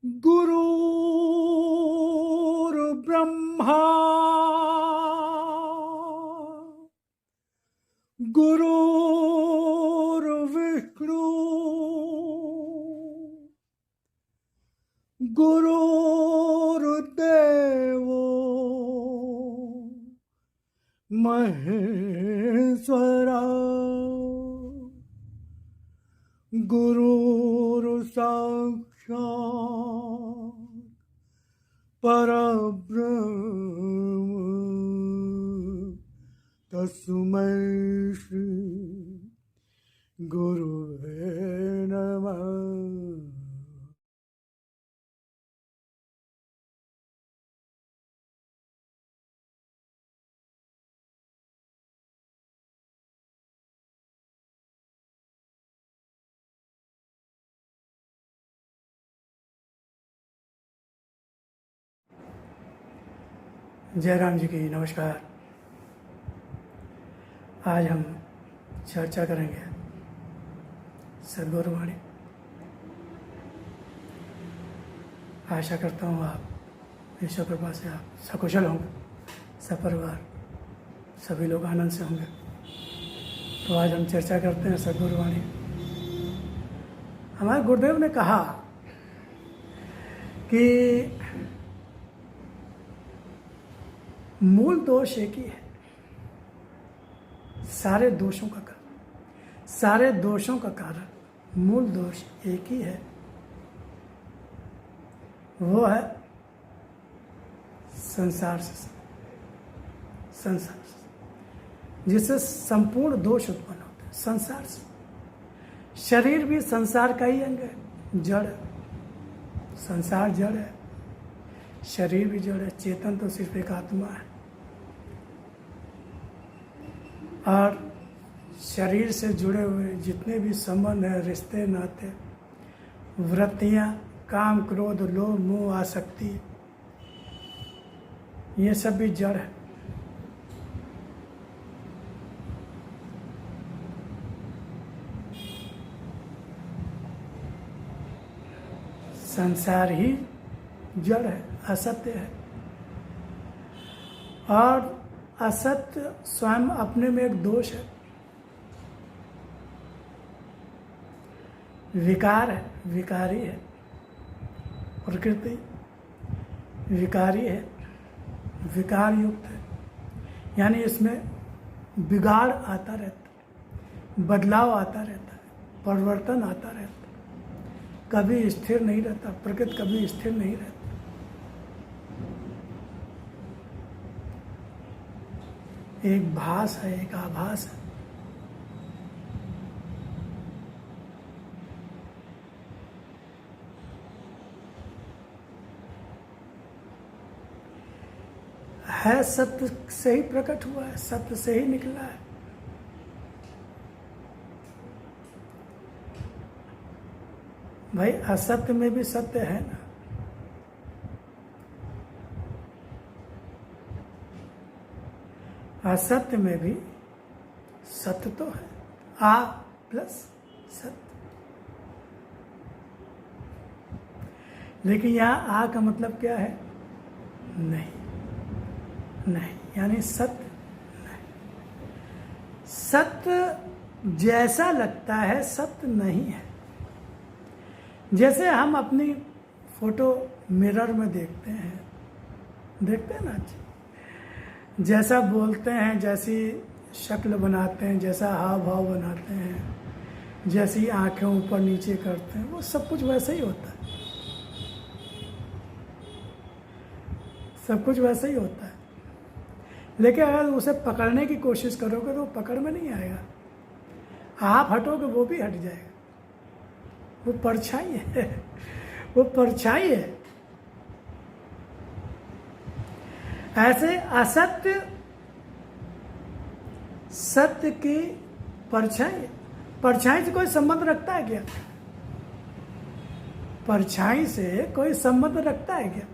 गुरुर्ब्रह्मा गुरुर्विष्णु गुरुर्देवो महेश्वरा गुरुर्साक्षात् परब्रह्म तस्मै श्री गुरुवे नमः। जयराम जी की नमस्कार। आज हम चर्चा करेंगे सद्गुरु वाणी। आशा करता हूँ आप ईश्वर कृपा से आप सकुशल होंगे, सपरिवार सभी लोग आनंद से होंगे। तो आज हम चर्चा करते हैं सद्गुरु वाणी। हमारे गुरुदेव ने कहा कि मूल दोष एक ही है, सारे दोषों का कारण, सारे दोषों का कारण मूल दोष एक ही है, वो है संसार से, जिससे संपूर्ण दोष उत्पन्न होते हैं। संसार से, शरीर भी संसार का ही अंग है, जड़ है। संसार जड़ है, शरीर भी जड़ है, चेतन तो सिर्फ एक आत्मा है। और शरीर से जुड़े हुए जितने भी संबंध हैं, रिश्ते नाते, वृत्तियाँ, काम क्रोध लोभ मोह आसक्ति, ये सब भी जड़ है। संसार ही जड़ है, असत्य है। और असत्य स्वयं अपने में एक दोष है, विकार है, विकारी है। प्रकृति विकारी है, विकार युक्त है, यानी इसमें बिगाड़ आता रहता है, बदलाव आता रहता है, परिवर्तन आता रहता है, कभी स्थिर नहीं रहता। प्रकृति कभी स्थिर नहीं रहता। एक भास है, एक आभास है सत्य से ही प्रकट हुआ है, सत्य से ही निकला है। भाई असत्य में भी सत्य है ना। असत्य में भी सत्य तो है, आ प्लस सत्य। लेकिन यहाँ आ का मतलब क्या है? नहीं, नहीं, यानी सत्य नहीं। सत्य जैसा लगता है, सत्य नहीं है। जैसे हम अपनी फोटो मिरर में देखते हैं ना, जैसा बोलते हैं, जैसी शक्ल बनाते हैं, जैसा हाव भाव बनाते हैं, जैसी आंखें ऊपर नीचे करते हैं, वो सब कुछ वैसे ही होता है। सब कुछ वैसे ही होता है। लेकिन अगर उसे पकड़ने की कोशिश करोगे तो वो पकड़ में नहीं आएगा। आप हटोगे वो भी हट जाएगा। वो परछाई है, वो परछाई है। ऐसे असत्य सत्य की परछाई, परछाई से कोई संबंध रखता है क्या? परछाई से कोई संबंध रखता है क्या?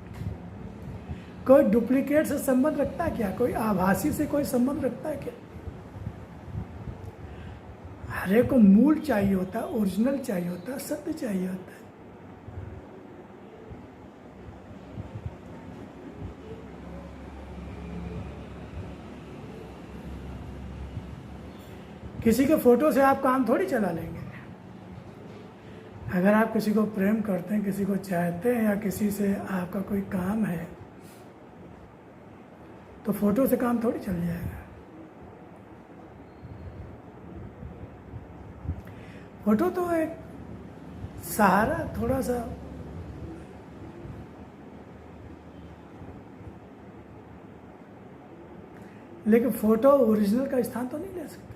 कोई डुप्लीकेट से संबंध रखता है क्या? कोई आभासी से कोई संबंध रखता है क्या? हर एक को मूल चाहिए होता है, ओरिजिनल चाहिए होता है, सत्य चाहिए होता है। किसी के फोटो से आप काम थोड़ी चला लेंगे। अगर आप किसी को प्रेम करते हैं, किसी को चाहते हैं, या किसी से आपका कोई काम है, तो फोटो से काम थोड़ी चल जाएगा। फोटो तो एक सहारा, थोड़ा सा लेकिन फोटो ओरिजिनल का स्थान तो नहीं ले सकते,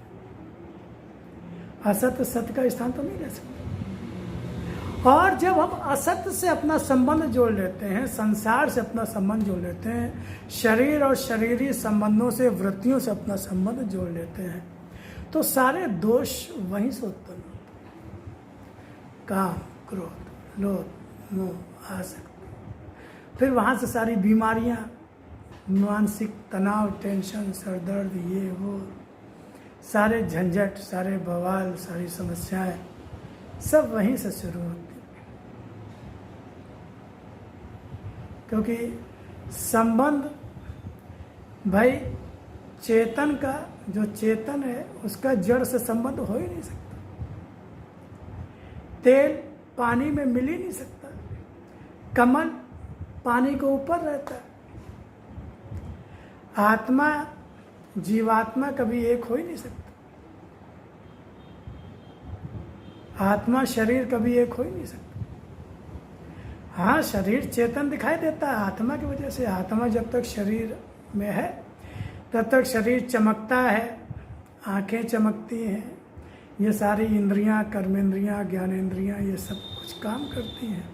असत्य सत्य का स्थान तो नहीं ले सकते। और जब हम असत्य से अपना संबंध जोड़ लेते हैं, संसार से अपना संबंध जोड़ लेते हैं, शरीर और शरीरी संबंधों से, वृत्तियों से अपना संबंध जोड़ लेते हैं, तो सारे दोष वहीं से उत्पन्न होते हैं। काम, क्रोध, लोभ, मोह, आसक्ति, फिर वहाँ से सारी बीमारियाँ, मानसिक तनाव, टेंशन, सरदर्द, ये वो सारे झंझट, सारे बवाल, सारी समस्याएं सब वहीं से शुरू होती हैं। क्योंकि संबंध भाई चेतन का, जो चेतन है उसका जड़ से संबंध हो ही नहीं सकता। तेल पानी में मिल ही नहीं सकता, कमल पानी के ऊपर रहता है, आत्मा जीवात्मा कभी एक हो ही नहीं सकता, आत्मा शरीर कभी एक हो ही नहीं सकता। हाँ, शरीर चेतन दिखाई देता है आत्मा की वजह से। आत्मा जब तक शरीर में है तब तक शरीर चमकता है, आंखें चमकती हैं, ये सारी इंद्रियां, कर्मेंद्रियां, ज्ञानेंद्रियां, ये सब कुछ काम करती हैं।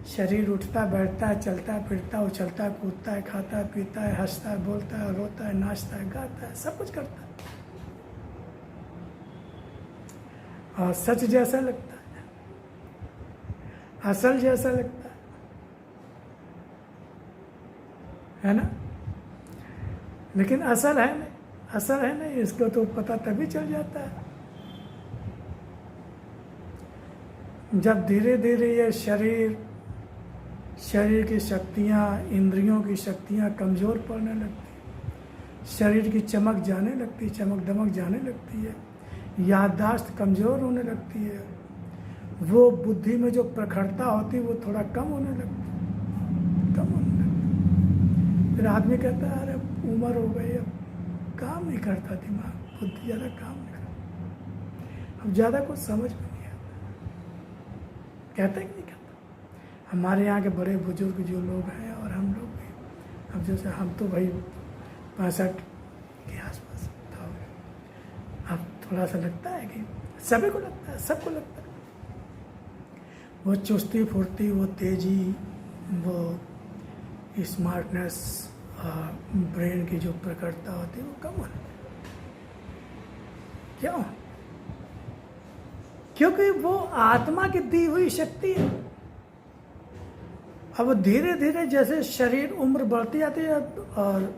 शरीर उठता बैठता है, चलता फिरता, उछलता कूदता है, खाता पीता है, हंसता है, बोलता है, रोता है, नाचता है, गाता है, सब कुछ करता है। और सच जैसा लगता है, असल जैसा लगता है ना? लेकिन असल है नहीं, असल है नहीं, इसको तो पता तभी चल जाता है जब धीरे धीरे ये शरीर की शक्तियाँ, इंद्रियों की शक्तियाँ कमज़ोर पड़ने लगती, शरीर की चमक जाने लगती, चमक दमक जाने लगती है, याददाश्त कमज़ोर होने लगती है, वो बुद्धि में जो प्रखरता होती है वो थोड़ा कम होने लगती, फिर आदमी कहता है अरे उम्र हो गई, अब काम नहीं करता दिमाग, बुद्धि ज़्यादा काम नहीं करता, अब ज़्यादा कुछ समझ में नहीं आता। कहते कि नहीं कहता? हमारे यहाँ के बड़े बुजुर्ग जो लोग हैं और हम लोग भी, अब जैसे हम तो भाई 65 के आसपास था, अब थोड़ा सा लगता है कि सभी को लगता है, सबको लगता है, वो चुस्ती फुर्ती, वो तेजी, वो स्मार्टनेस, ब्रेन की जो प्रखरता होती है वो कम होती है। क्यों? क्योंकि वो आत्मा की दी हुई शक्ति है। अब धीरे धीरे जैसे शरीर उम्र बढ़ती जाती है, और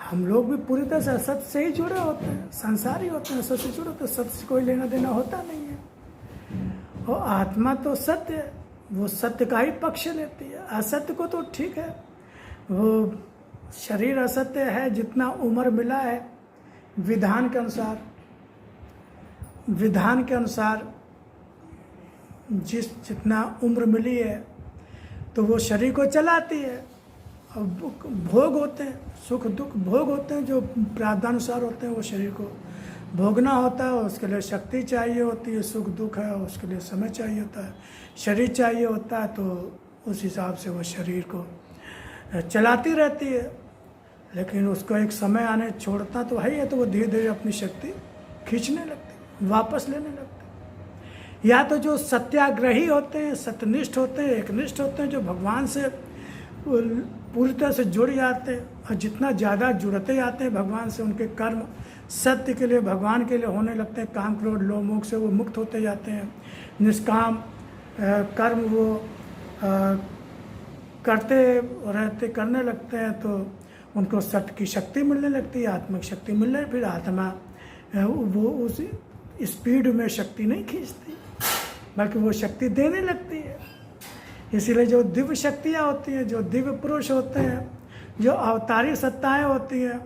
हम लोग भी पूरी तरह से सत्य से ही जुड़े होते हैं, संसारी होते हैं, सत्य से जुड़े होते हैं, सत्य से कोई लेना देना होता नहीं है। और आत्मा तो सत्य है, वो सत्य का ही पक्ष लेती है, असत्य को तो ठीक है, वो शरीर असत्य है, जितना उम्र मिला है विधान के अनुसार जितना उम्र मिली है तो वो शरीर को चलाती है। और भोग होते हैं, सुख दुख भोग होते हैं जो प्रारब्धानुसार होते हैं, वो शरीर को भोगना होता है, उसके लिए शक्ति चाहिए होती है, सुख दुख है उसके लिए समय चाहिए होता है, शरीर चाहिए होता है, तो उस हिसाब से वो शरीर को चलाती रहती है। लेकिन उसको एक समय आने छोड़ता तो है ही है, तो वो धीरे धीरे अपनी शक्ति खींचने लगती, वापस लेने लगती। या तो जो सत्याग्रही होते हैं, सत्यनिष्ठ होते हैं, एकनिष्ठ होते हैं, जो भगवान से पूरी तरह से जुड़ जाते हैं, और जितना ज़्यादा जुड़ते जाते हैं भगवान से, उनके कर्म सत्य के लिए, भगवान के लिए होने लगते हैं, काम क्रोध लोभ मोह से वो मुक्त होते जाते हैं, निष्काम कर्म वो करने लगते हैं, तो उनको सत्य की शक्ति मिलने लगती है, आत्मिक शक्ति मिलने, फिर आत्मा वो उस स्पीड में शक्ति नहीं खींचती, बल्कि वो शक्ति देने लगती है। इसीलिए जो दिव्य शक्तियाँ होती हैं, जो दिव्य पुरुष होते हैं, जो अवतारी सत्ताएं होती हैं,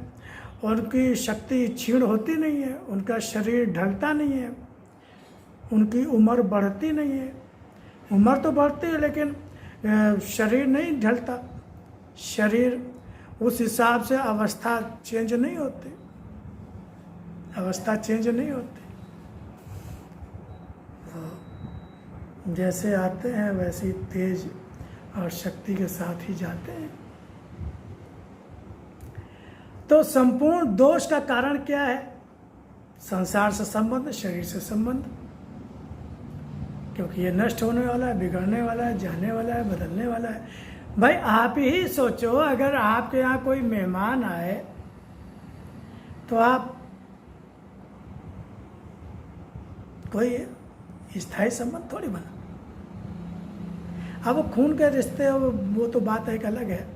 उनकी शक्ति क्षीण होती नहीं है, उनका शरीर ढलता नहीं है, उनकी उम्र बढ़ती नहीं है। उम्र तो बढ़ती है लेकिन शरीर नहीं ढलता, शरीर उस हिसाब से अवस्था चेंज नहीं होती, अवस्था चेंज नहीं होती। तो जैसे आते हैं वैसे ही तेज और शक्ति के साथ ही जाते हैं। तो संपूर्ण दोष का कारण क्या है? संसार से संबंध, शरीर से संबंध, क्योंकि ये नष्ट होने वाला है, बिगड़ने वाला है, जाने वाला है, बदलने वाला है। भाई आप ही सोचो, अगर आपके यहाँ कोई मेहमान आए तो आप कोई स्थायी संबंध थोड़ी बना। अब वो खून के रिश्ते वो तो बात एक अलग है,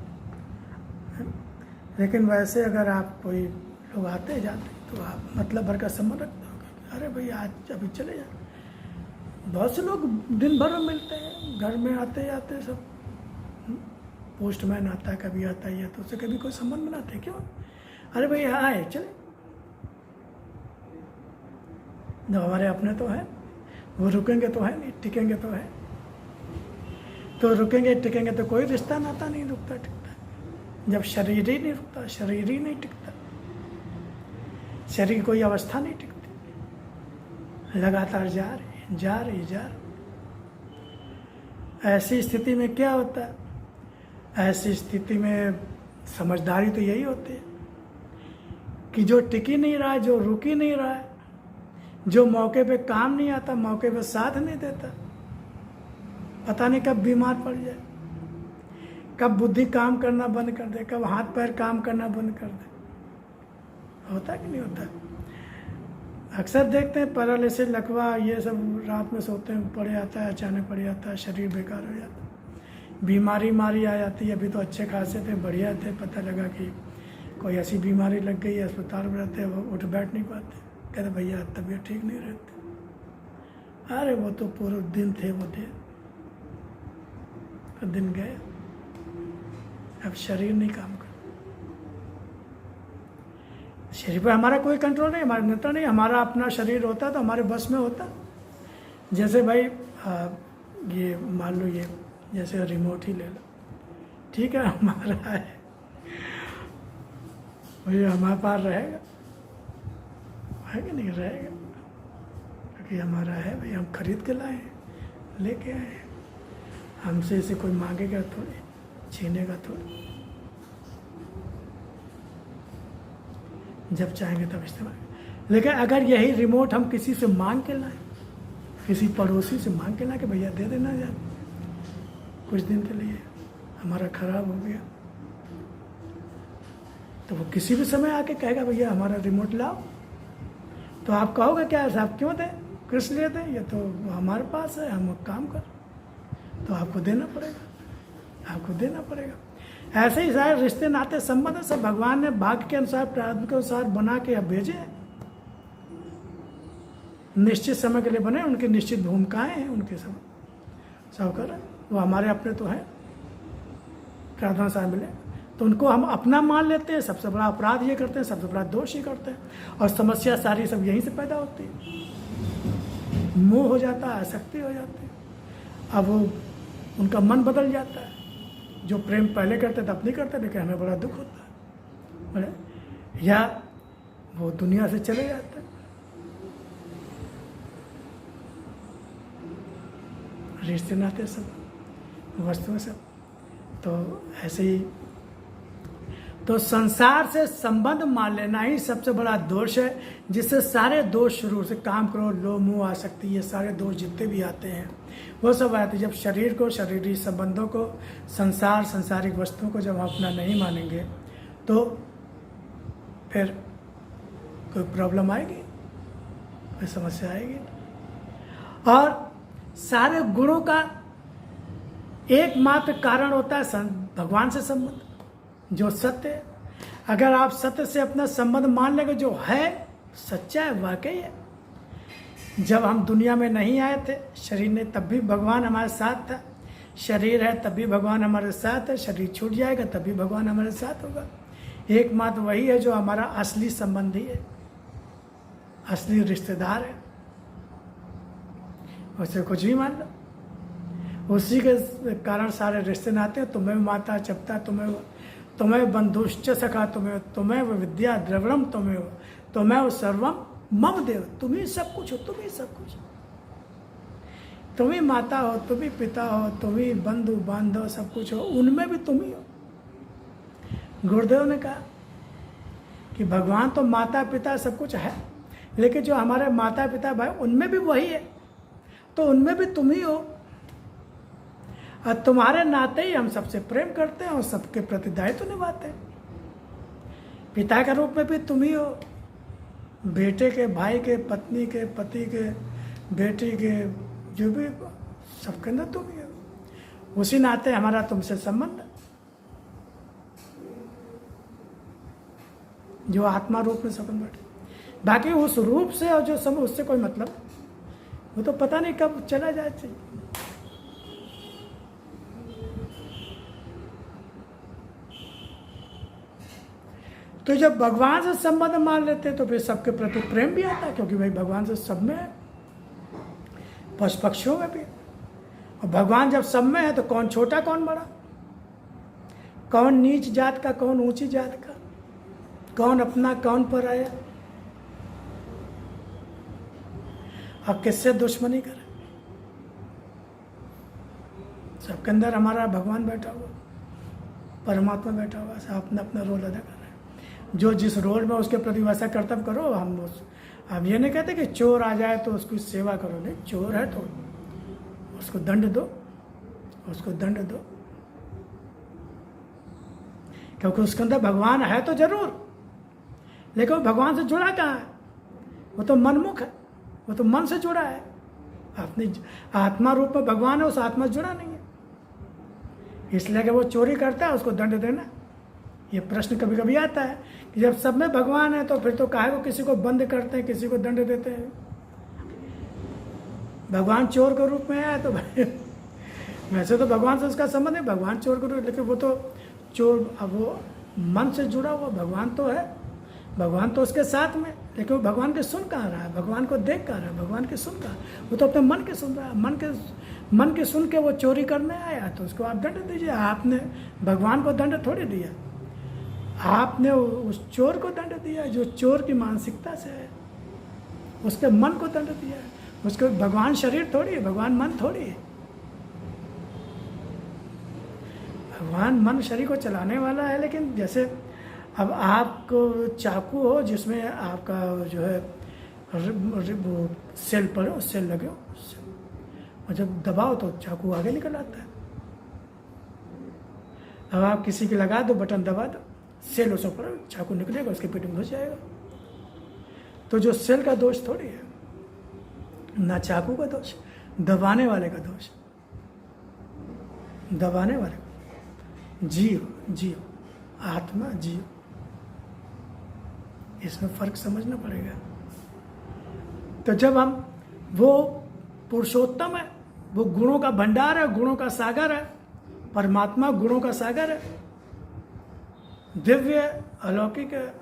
लेकिन वैसे अगर आप कोई लोग आते जाते तो आप मतलब भर का संबंध रखते हो। अरे भाई आज अभी चले जाए। बहुत से लोग दिन भर में मिलते हैं, घर में आते जाते सब। पोस्टमैन आता है, कभी आता ही है, तो उससे कभी कोई संबंध बनाते हैं क्यों? अरे भाई आए चले, जो हमारे अपने तो हैं वो रुकेंगे तो है नहीं, टिकेंगे तो है। तो रुकेंगे टिकेंगे तो कोई रिश्ता नाता नहीं रुकता टिकता। जब शरीर ही नहीं रुकता, शरीर ही नहीं टिकता, शरीर की कोई अवस्था नहीं टिकती, लगातार जा रही जा रही जा रही। ऐसी स्थिति में क्या होता है? ऐसी स्थिति में समझदारी तो यही होती है कि जो टिक ही नहीं रहा है, जो रुक ही नहीं रहा है, जो मौके पे काम नहीं आता, मौके पे साथ नहीं देता, पता नहीं कब बीमार पड़ जाए, कब बुद्धि काम करना बंद कर दे, कब हाथ पैर काम करना बंद कर दे। होता कि नहीं होता? अक्सर देखते हैं पैरालिसिस, लकवा, ये सब रात में सोते हैं, पड़े आता है, अचानक पड़ जाता है, शरीर बेकार हो जाता है, बीमारी आ जाती है। अभी तो अच्छे खासे थे, बढ़िया थे, पता लगा कि कोई ऐसी बीमारी लग गई है, अस्पताल में रहते हैं, वो उठ बैठ नहीं पाते, कहते भैया तबीयत ठीक नहीं रहती। अरे वो तो पूरे दिन थे, वो थे, तो दिन गए, अब शरीर नहीं काम कर, शरीर पर हमारा कोई कंट्रोल नहीं, हमारा नियंत्रण नहीं। हमारा अपना शरीर होता तो हमारे बस में होता। जैसे भाई ये मान लो, ये जैसे रिमोट ही ले लो, ठीक है, हमारा है, भैया हमारे पास रहेगा, है कि नहीं रहेगा, क्योंकि हमारा है भाई, हम खरीद के लाए हैं, लेके आए हैं, हमसे इसे कोई मांगेगा थोड़ी, छीनेगा थोड़ी, जब चाहेंगे तब इस्तेमाल। लेकिन अगर यही रिमोट हम किसी से मांग के लाए, किसी पड़ोसी से मांग के लाए कि भैया दे देना यार कुछ दिन के लिए, हमारा खराब हो गया, तो वो किसी भी समय आके कहेगा भैया हमारा रिमोट लाओ, तो आप कहोगे क्या साहब क्यों दें, किस लिए दें, ये तो हमारे पास है, हम काम कर, तो आपको देना पड़ेगा, आपको देना पड़ेगा। ऐसे ही सारे रिश्ते नाते संबंध सब भगवान ने भाग्य के अनुसार, प्रारब्ध के अनुसार बना के अब भेजे, निश्चित समय के लिए बने, उनकी निश्चित भूमिकाएं हैं, उनके सब कर, वो हमारे अपने तो हैं, प्रार्थना साहब मिले तो उनको हम अपना मान लेते हैं, सबसे बड़ा अपराध ये करते हैं, सबसे बड़ा दोष ही करते हैं, और समस्या सारी सब यहीं से पैदा होती है। मोह हो जाता है, आसक्ति हो जाती है, अब वो उनका मन बदल जाता है, जो प्रेम पहले करते थे अब नहीं करते, लेकिन हमें बड़ा दुख होता है, बड़े, या वो दुनिया से चले जाते हैं। रिश्ते नाते सब, वस्तुएं सब, तो ऐसे ही तो संसार से संबंध मान लेना ही सबसे बड़ा दोष है, जिससे सारे दोष शुरू से, काम करो, लोभ मोह आसक्ति, ये सारे दोष जितने भी आते हैं वो सब आते हैं जब शरीर को, शरीरी संबंधों को, संसार, सांसारिक वस्तुओं को जब हम अपना नहीं मानेंगे तो फिर कोई प्रॉब्लम आएगी, कोई समस्या आएगी। और सारे गुणों का एकमात्र कारण होता है भगवान से संबंध, जो सत्य है। अगर आप सत्य से अपना संबंध मान लेंगे, जो है सच्चा है, वाकई है। जब हम दुनिया में नहीं आए थे, शरीर ने, तब भी भगवान हमारे साथ था, शरीर है तब भी भगवान हमारे साथ है, शरीर छूट जाएगा तब भी भगवान हमारे साथ होगा। एकमात्र वही है जो हमारा असली संबंधी है, असली रिश्तेदार है। उसे कुछ भी मान लो, उसी के कारण सारे रिश्ते नाते हैं। तुम्हें माता चपता, तुम्हें बंधुश्च सखा, तुम्हें विद्या द्रविणम, तुम्हें सर्वम मम देव। तुम ही सब कुछ हो, तुम ही सब कुछ। तुम ही माता हो, तुम ही पिता हो, तुम ही बंधु बांधव सब कुछ हो, उनमें भी तुम ही हो। गुरुदेव ने कहा कि भगवान तो माता पिता सब कुछ है, लेकिन जो हमारे माता पिता भाई उनमें भी वही है, तो उनमें भी तुम ही हो। और तुम्हारे नाते ही हम सबसे प्रेम करते हैं और सबके प्रति दायित्व निभाते हैं। पिता के रूप में भी तुम ही हो, बेटे के, भाई के, पत्नी के, पति के, बेटी के, जो भी सबके अंदर तुम ही हो। उसी नाते हमारा तुमसे संबंध है, जो आत्मा रूप में संबंध बैठे। बाकी उस रूप से और जो सब उससे कोई मतलब, वो तो पता नहीं कब चला जाए। तो जब भगवान से संबंध मान लेते हैं तो फिर सबके प्रति प्रेम भी आता है, क्योंकि भाई भगवान से सब में है, पशु पक्षियों में भी। और भगवान जब सब में है तो कौन छोटा कौन बड़ा, कौन नीच जात का कौन ऊंची जात का, कौन अपना कौन पराया, और किससे दुश्मनी करे। सबके अंदर हमारा भगवान बैठा हुआ, परमात्मा बैठा हुआ, सब अपना अपना रोल अदा कर रहे हैं। जो जिस रोल में उसके प्रति वैसा कर्तव्य करो। हम ये नहीं कहते कि चोर आ जाए तो उसकी सेवा करो, नहीं, चोर है तो उसको दंड दो, उसको दंड दो, क्योंकि उसके अंदर भगवान है तो जरूर, लेकिन वो भगवान से जुड़ा कहाँ है? वो तो मनमुख है, वो तो मन से जुड़ा है। अपनी आत्मा रूप में भगवान है, उस आत्मा से जुड़ा नहीं है। इसलिए कि वो चोरी करता है उसको दंड देना। ये प्रश्न कभी कभी आता है कि जब सब में भगवान है तो फिर तो काहे को किसी को बंद करते हैं, किसी को दंड देते हैं। भगवान चोर के रूप में है तो भाई वैसे तो भगवान से उसका संबंध है, भगवान चोर के रूप, लेकिन वो तो चोर, अब वो मन से जुड़ा हुआ भगवान तो है, भगवान तो उसके साथ में, लेकिन वो भगवान के सुन कहाँ रहा है, भगवान को देख कहाँ रहा है, भगवान के सुन कहाँ, वो तो अपने मन के सुन रहा है। मन के सुन के वो चोरी करने आया तो उसको आप दंड दीजिए। आपने भगवान को दंड थोड़ी दिया, आपने उस चोर को दंड दिया जो चोर की मानसिकता से है, उसके मन को दंड दिया। उसके भगवान शरीर थोड़ी है, भगवान मन थोड़ी है। भगवान मन शरीर को चलाने वाला है। लेकिन जैसे अब आपको चाकू हो जिसमें आपका जो है वो सेल पर सेल लगे हो, और जब दबाओ तो चाकू आगे निकल आता है। अब आप किसी की लगा दो, बटन दबा दो, सेल उस ऊपर, चाकू निकलेगा, उसके पेट में घुस जाएगा। तो जो सेल का दोष थोड़ी है, ना चाकू का दोष, दबाने वाले का दोष, दबाने वाले का। जीव आत्मा जीव, इसमें फर्क समझना पड़ेगा। तो जब हम, वो पुरुषोत्तम है, वो गुणों का भंडार है, गुणों का सागर है, परमात्मा गुणों का सागर है, दिव्य अलौकिक है।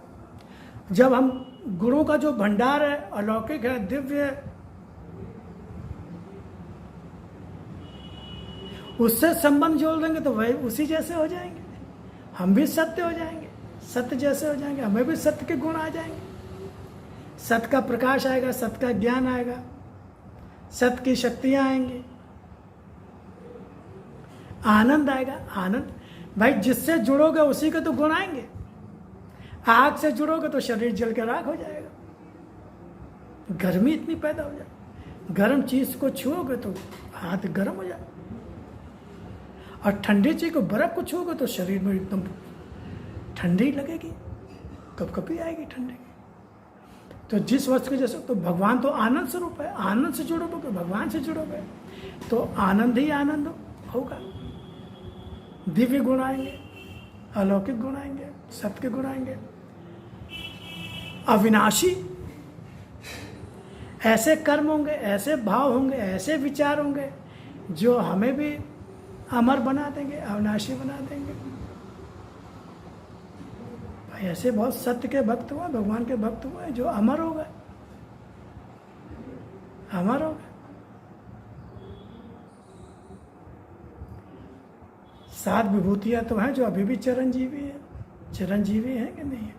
जब हम गुणों का जो भंडार है, अलौकिक है, दिव्य है, उससे संबंध जोड़ देंगे तो वही उसी जैसे हो जाएंगे। हम भी सत्य हो जाएंगे, सत्य जैसे हो जाएंगे, हमें भी सत्य के गुण आ जाएंगे। सत्य का प्रकाश आएगा, सत्य का ज्ञान आएगा, सत्य की शक्तियां आएंगी, आनंद आएगा। आनंद भाई, जिससे जुड़ोगे उसी के तो गुण आएंगे। आग से जुड़ोगे तो शरीर जल के राख हो जाएगा, गर्मी इतनी पैदा हो जाए। गर्म चीज को छुओगे तो हाथ गर्म हो जाए, और ठंडी चीज को, बर्फ को छुओगे तो शरीर में एकदम ठंडी लगेगी, कपकपी आएगी ठंडी की। तो जिस वस्तु के जैसे, तो भगवान तो आनंद स्वरूप है, आनंद से जुड़ोगे, भगवान से जुड़ोगे तो आनंद ही आनंद होगा। दिव्य गुण आएंगे, अलौकिक गुण आएंगे, सत्य के गुण आएंगे, अविनाशी ऐसे कर्म होंगे, ऐसे भाव होंगे, ऐसे विचार होंगे जो हमें भी अमर बना देंगे, अविनाशी बना देंगे। भाई ऐसे बहुत सत्य के भक्त हुए, भगवान के भक्त हुए जो अमर हो गए, अमर हो गए। 7 विभूतियां तो हैं जो अभी भी चिरंजीवी है। चिरंजीवी है कि नहीं है?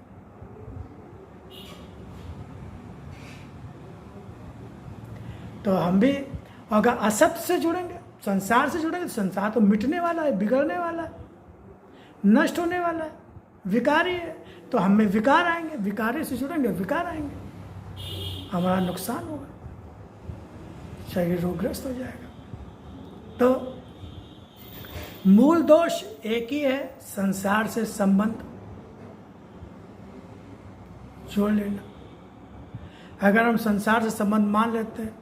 तो हम भी अगर असत्य से जुड़ेंगे, संसार से जुड़ेंगे, तो संसार तो मिटने वाला है, बिगड़ने वाला है, नष्ट होने वाला है, विकारी है। तो हम में विकार आएंगे, विकारी से जुड़ेंगे, विकार आएंगे, हमारा नुकसान होगा, शरीर रोगग्रस्त हो जाएगा। तो मूल दोष एक ही है, संसार से संबंध जोड़ लेना। अगर हम संसार से संबंध मान लेते हैं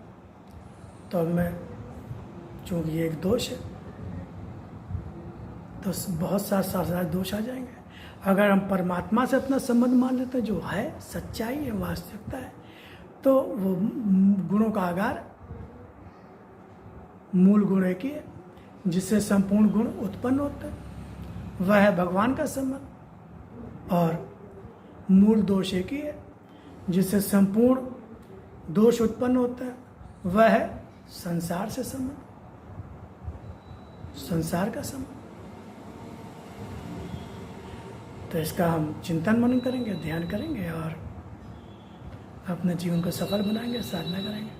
तो हमें, चूंकि ये एक दोष है, तो बहुत सारे दोष आ जाएंगे। अगर हम परमात्मा से अपना संबंध मान लेते हैं, जो है सच्चाई है, वास्तविकता है, तो वो गुणों का आगार, मूल गुण एक ही है जिससे संपूर्ण गुण उत्पन्न होते हैं, वह है भगवान का संबंध। और मूल दोष एक ही है जिससे संपूर्ण दोष उत्पन्न होता है, वह है संसार से संबंध, संसार का संबंध। तो इसका हम चिंतन मनन करेंगे, ध्यान करेंगे और अपने जीवन को सफल बनाएंगे, साधना करेंगे।